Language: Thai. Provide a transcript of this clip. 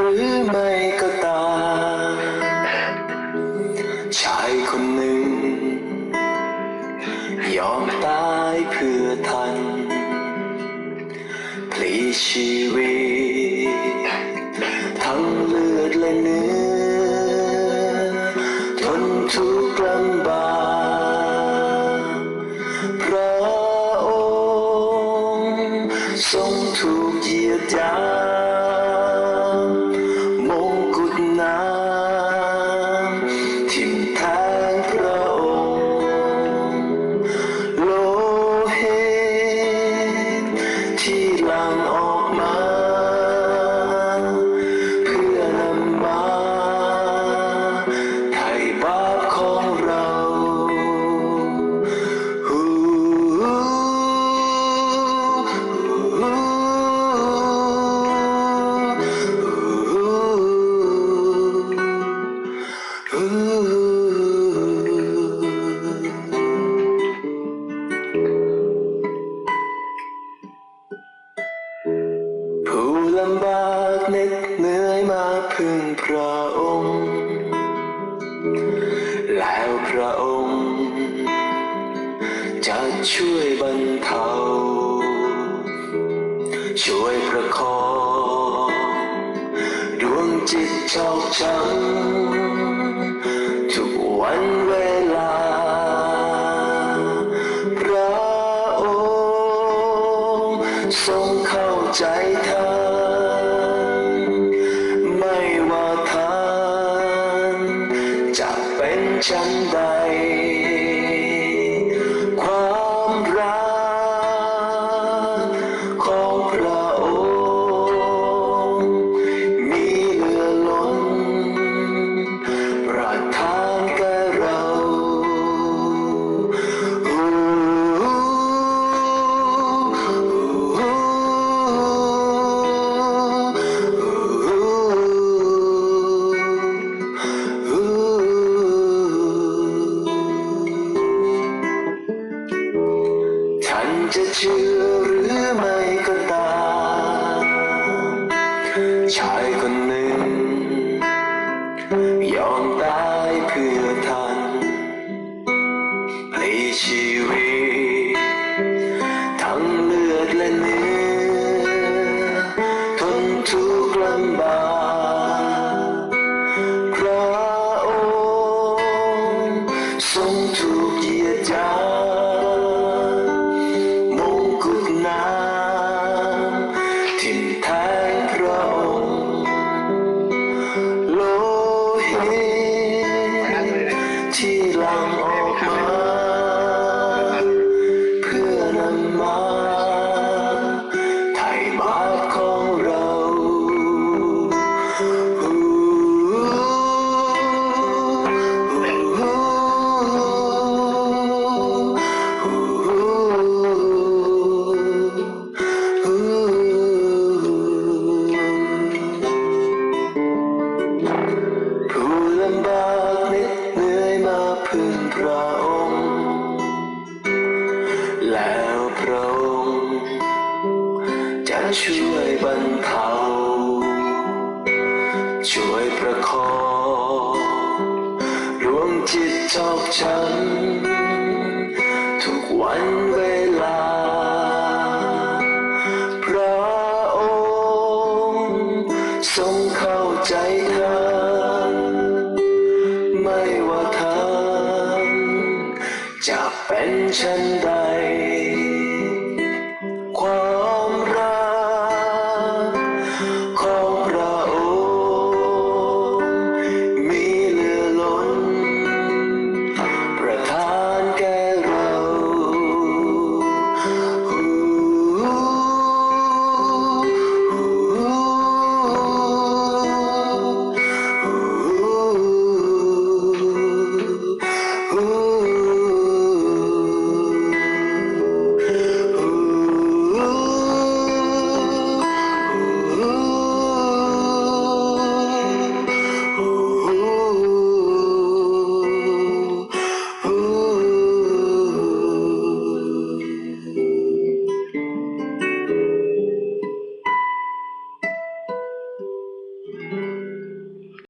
รือไม่ก็ตามชายคนหนึ่งยอมตายเพื่อท่านพลีชีวิตทั้งเลือดและเนื้อทนทุกข์ลำบากพระองค์ทรงถูกเหยียดหยามมงกุฎน้ำทิ่มแทงพระองค์โลหิตที่หลั่งออกมาเพื่อนำมาไถ่บาปของเราผู้ลำบากเหน็ดเหนื่อยมาพึ่งพระองค์แล้วพระองค์จะช่วยบรรเทาช่วยประคองดวงจิตชอกช้ำทุกวันเวลาพระองค์ทรงเข้าใจท่านไม่ว่าท่านจะเป็นชั้นใดความรักของพระองค์มีเหลือล้นประทานแก่เราท่านจะเชื่อหรือไม่ก็ตามชายคนหนึ่งยอมตายเพื่อท่านพลีชีวิตทั้งเลือดและเนื้อทนทุกข์ลำบากพระองค์ทรงถูกเหยียดหยามมงกุฎน้ำทิ่มแทงพระองค์โลหิตที่หลั่งออกมาเพื่อนำมาไถ่บาปของเราผู้ลำบากเหน็ดเหนื่อยมาพึ่งพระองค์แล้วพระองค์จะช่วยบรรเทาช่วยประคองดวงจิตชอกช้ำทุกวันเวลาพระองค์ทรงเข้าใจท่านไม่ว่าท่านจะเป็นชั้นใดความรักของพระองค์มีเหลือล้นประทานแก่เรา ๆ